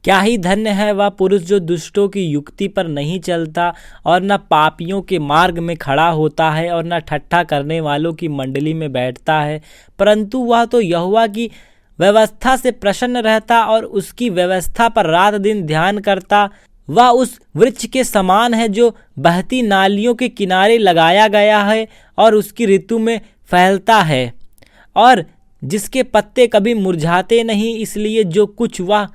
क्या ही धन्य है वह पुरुष जो दुष्टों की युक्ति पर नहीं चलता और न पापियों के मार्ग में खड़ा होता है और न ठट्ठा करने वालों की मंडली में बैठता है, परंतु वह तो यहोवा की व्यवस्था से प्रसन्न रहता और उसकी व्यवस्था पर रात दिन ध्यान करता। वह उस वृक्ष के समान है जो बहती नालियों के किनारे लगाया गया है और उसकी ऋतु में फैलता है और जिसके पत्ते कभी मुरझाते नहीं, इसलिए जो कुछ वह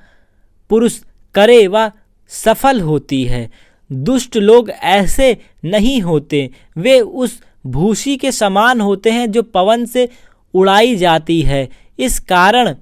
पुरुष करे वह सफल होती है। दुष्ट लोग ऐसे नहीं होते, वे उस भूसी के समान होते हैं जो पवन से उड़ाई जाती है। इस कारण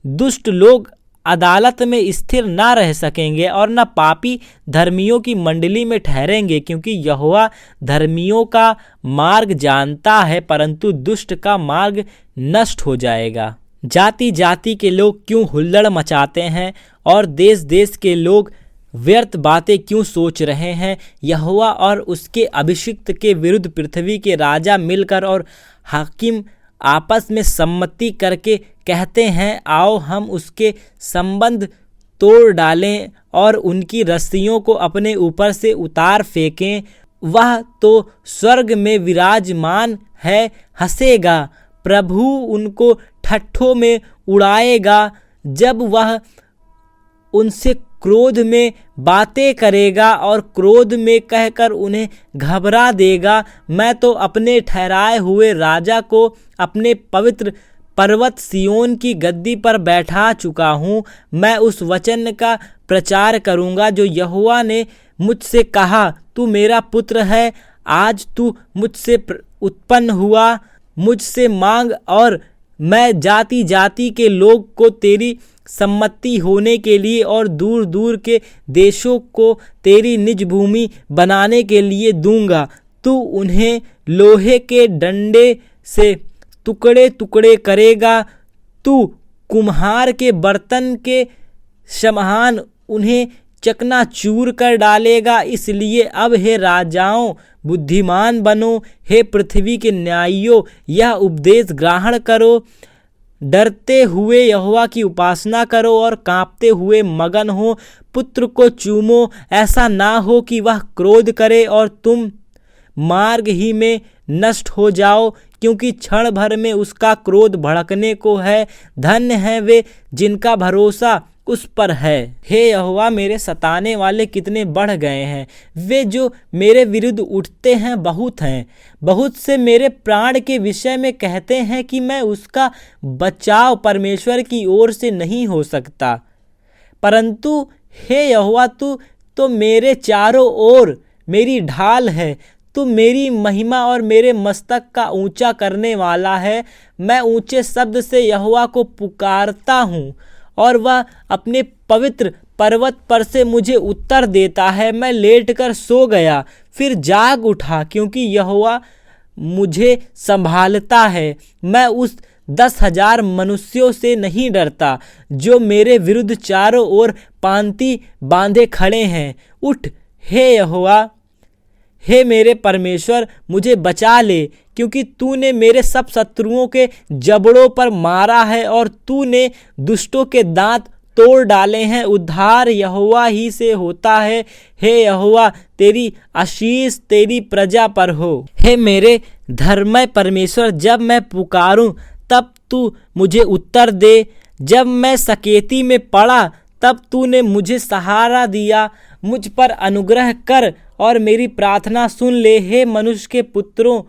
दुष्ट लोग अदालत में स्थिर ना रह सकेंगे और न पापी धर्मियों की मंडली में ठहरेंगे, क्योंकि यहोवा धर्मियों का मार्ग जानता है परंतु दुष्ट का मार्ग नष्ट हो जाएगा। जाति जाति के लोग क्यों हुल्लड़ मचाते हैं और देश देश के लोग व्यर्थ बातें क्यों सोच रहे हैं। यहोवा और उसके अभिषिक्त के विरुद्ध पृथ्वी के राजा मिलकर और हाकिम आपस में सम्मति करके कहते हैं, आओ हम उसके संबंध तोड़ डालें और उनकी रस्सियों को अपने ऊपर से उतार फेंकें। वह तो स्वर्ग में विराजमान है, हंसेगा, प्रभु उनको ठट्ठों में उड़ाएगा। जब वह उनसे क्रोध में बातें करेगा और क्रोध में कहकर उन्हें घबरा देगा। मैं तो अपने ठहराए हुए राजा को अपने पवित्र पर्वत सिय्योन की गद्दी पर बैठा चुका हूँ। मैं उस वचन का प्रचार करूँगा जो यहोवा ने मुझसे कहा, तू मेरा पुत्र है, आज तू मुझसे उत्पन्न हुआ। मुझसे मांग और मैं जाति जाति के लोग को तेरी सम्मति होने के लिए और दूर दूर के देशों को तेरी निज भूमि बनाने के लिए दूंगा। तू उन्हें लोहे के डंडे से टुकड़े टुकड़े करेगा, तू कुम्हार के बर्तन के समान उन्हें चकनाचूर कर डालेगा। इसलिए अब हे राजाओं बुद्धिमान बनो, हे पृथ्वी के न्यायियों यह उपदेश ग्रहण करो। डरते हुए यहोवा की उपासना करो और कांपते हुए मगन हो। पुत्र को चूमो, ऐसा ना हो कि वह क्रोध करे और तुम मार्ग ही में नष्ट हो जाओ, क्योंकि क्षण भर में उसका क्रोध भड़कने को है। धन्य है वे जिनका भरोसा उस पर है। हे यहोवा, मेरे सताने वाले कितने बढ़ गए हैं, वे जो मेरे विरुद्ध उठते हैं बहुत हैं। बहुत से मेरे प्राण के विषय में कहते हैं कि मैं उसका बचाव परमेश्वर की ओर से नहीं हो सकता। परंतु हे यहोवा, तू तो मेरे चारों ओर मेरी ढाल है, तू मेरी महिमा और मेरे मस्तक का ऊंचा करने वाला है। मैं ऊंचे शब्द से यहोवा को पुकारता हूँ और वह अपने पवित्र पर्वत पर से मुझे उत्तर देता है। मैं लेटकर सो गया, फिर जाग उठा, क्योंकि यहोवा मुझे संभालता है। मैं उस 10,000 मनुष्यों से नहीं डरता जो मेरे विरुद्ध चारों ओर पांति बांधे खड़े हैं। उठ हे यहोवा, हे मेरे परमेश्वर, मुझे बचा ले, क्योंकि तूने मेरे सब शत्रुओं के जबड़ों पर मारा है और तूने दुष्टों के दांत तोड़ डाले हैं। उद्धार यहोवा ही से होता है। हे यहोवा, तेरी आशीष तेरी प्रजा पर हो। हे मेरे धर्ममय परमेश्वर, जब मैं पुकारूं तब तू मुझे उत्तर दे। जब मैं सकेती में पड़ा तब तूने मुझे सहारा दिया। मुझ पर अनुग्रह कर और मेरी प्रार्थना सुन ले। हे मनुष्य के पुत्रों,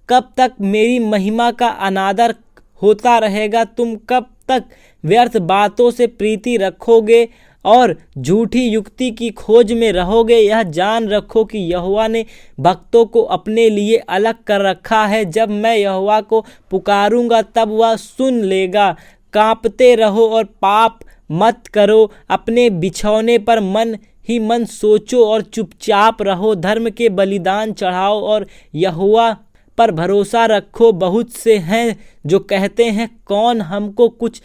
कब तक मेरी महिमा का अनादर होता रहेगा? तुम कब तक व्यर्थ बातों से प्रीति रखोगे और झूठी युक्ति की खोज में रहोगे? यह जान रखो कि यहोवा ने भक्तों को अपने लिए अलग कर रखा है। जब मैं यहोवा को पुकारूंगा तब वह सुन लेगा। कांपते रहो और पाप मत करो। अपने बिछौने पर मन ही मन सोचो और चुपचाप रहो। धर्म के बलिदान चढ़ाओ और यहोवा पर भरोसा रखो। बहुत से हैं जो कहते हैं, कौन हमको कुछ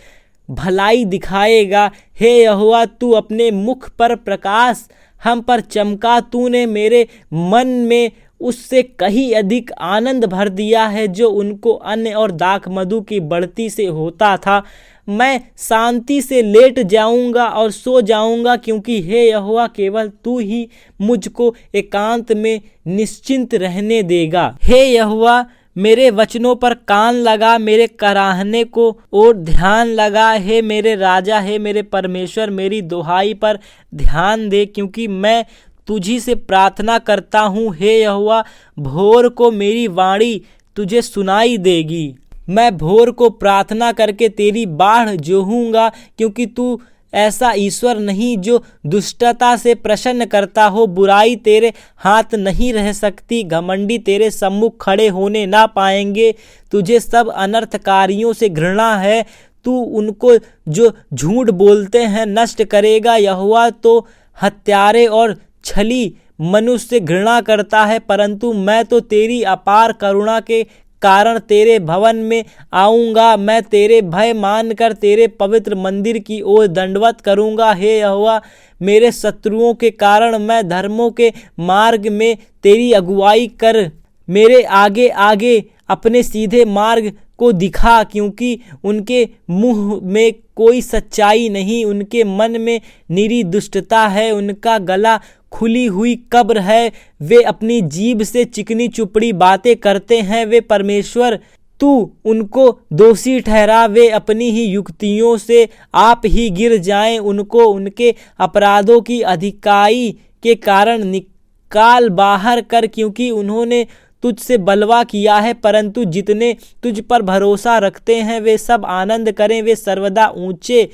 भलाई दिखाएगा? हे यहोवा, तू अपने मुख पर प्रकाश हम पर चमका। तूने मेरे मन में उससे कहीं अधिक आनंद भर दिया है जो उनको अन्न और दाख मधु की बढ़ती से होता था। मैं शांति से लेट जाऊंगा और सो जाऊंगा, क्योंकि हे यहोवा केवल तू ही मुझको एकांत में निश्चिंत रहने देगा। हे यहोवा मेरे वचनों पर कान लगा, मेरे कराहने को और ध्यान लगा। हे मेरे राजा, हे मेरे परमेश्वर, मेरी दुहाई पर ध्यान दे, क्योंकि मैं तुझी से प्रार्थना करता हूँ। हे यहोवा भोर को मेरी वाणी तुझे सुनाई देगी। मैं भोर को प्रार्थना करके तेरी बाढ़ जोहूँगा, क्योंकि तू ऐसा ईश्वर नहीं जो दुष्टता से प्रसन्न करता हो। बुराई तेरे हाथ नहीं रह सकती, घमंडी तेरे सम्मुख खड़े होने ना पाएंगे। तुझे सब अनर्थकारियों से घृणा है, तू उनको जो झूठ बोलते हैं नष्ट करेगा। यहोवा तो हत्यारे और छली मनुष्य से घृणा करता है, परंतु मैं तो तेरी अपार करुणा के कारण तेरे भवन में आऊँगा। मैं तेरे भय मानकर तेरे पवित्र मंदिर की ओर दंडवत करूँगा। हे यहोवा मेरे शत्रुओं के कारण मैं धर्मों के मार्ग में तेरी अगुवाई कर। मेरे आगे आगे अपने सीधे मार्ग को दिखा, क्योंकि उनके मुँह में कोई सच्चाई नहीं, उनके मन में निरी दुष्टता है, उनका गला खुली हुई कब्र है। वे अपनी जीभ से चिकनी चुपड़ी बातें करते हैं। वे परमेश्वर तू उनको दोषी ठहरा, वे अपनी ही युक्तियों से आप ही गिर जाएं। उनको उनके अपराधों की अधिकाई के कारण निकाल बाहर कर, क्योंकि उन्होंने तुझसे बलवा किया है। परंतु जितने तुझ पर भरोसा रखते हैं वे सब आनंद करें, वे सर्वदा ऊंचे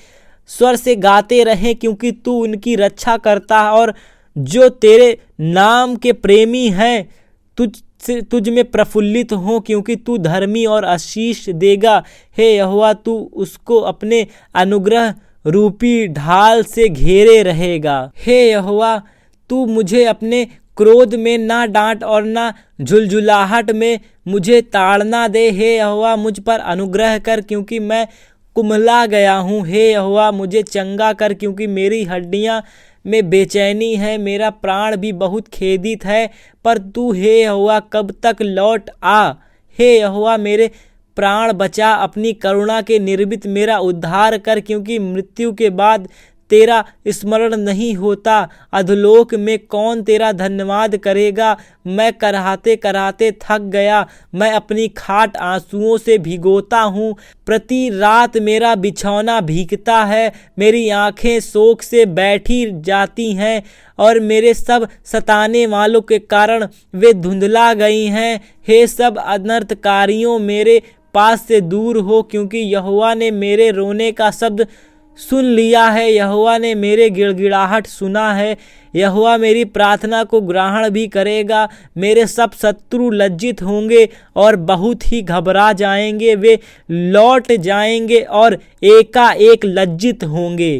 स्वर से गाते रहें, क्योंकि तू उनकी रक्षा करता है। और जो तेरे नाम के प्रेमी हैं तुझ में प्रफुल्लित हो, क्योंकि तू धर्मी और आशीष देगा। हे यहोवा तू उसको अपने अनुग्रह रूपी ढाल से घेरे रहेगा। हे यहोवा तू मुझे अपने क्रोध में ना डांट और ना झुलझुलाहट में मुझे ताड़ना दे। हे यहोवा मुझ पर अनुग्रह कर, क्योंकि मैं कुम्हला गया हूँ। हे यहोवा मुझे चंगा कर, क्योंकि मेरी हड्डियाँ में बेचैनी है, मेरा प्राण भी बहुत खेदित है। पर तू हे यहोवा कब तक लौट आ। हे यहोवा मेरे प्राण बचा, अपनी करुणा के निर्मित मेरा उद्धार कर, क्योंकि मृत्यु के बाद तेरा स्मरण नहीं होता। अधोलोक में कौन तेरा धन्यवाद करेगा। मैं कराहते कराहते थक गया, मैं अपनी खाट आंसुओं से भिगोता हूँ। प्रति रात मेरा बिछौना भीगता है, मेरी आंखें शोक से बैठी जाती हैं और मेरे सब सताने वालों के कारण वे धुंधला गई हैं। हे सब अनर्थकारियों मेरे पास से दूर हो, क्योंकि यहोवा ने मेरे रोने का शब्द सुन लिया है। यहोवा ने मेरे गिड़गिड़ाहट सुना है। यहोवा मेरी प्रार्थना को ग्रहण भी करेगा। मेरे सब शत्रु लज्जित होंगे और बहुत ही घबरा जाएंगे, वे लौट जाएंगे और एकाएक लज्जित होंगे।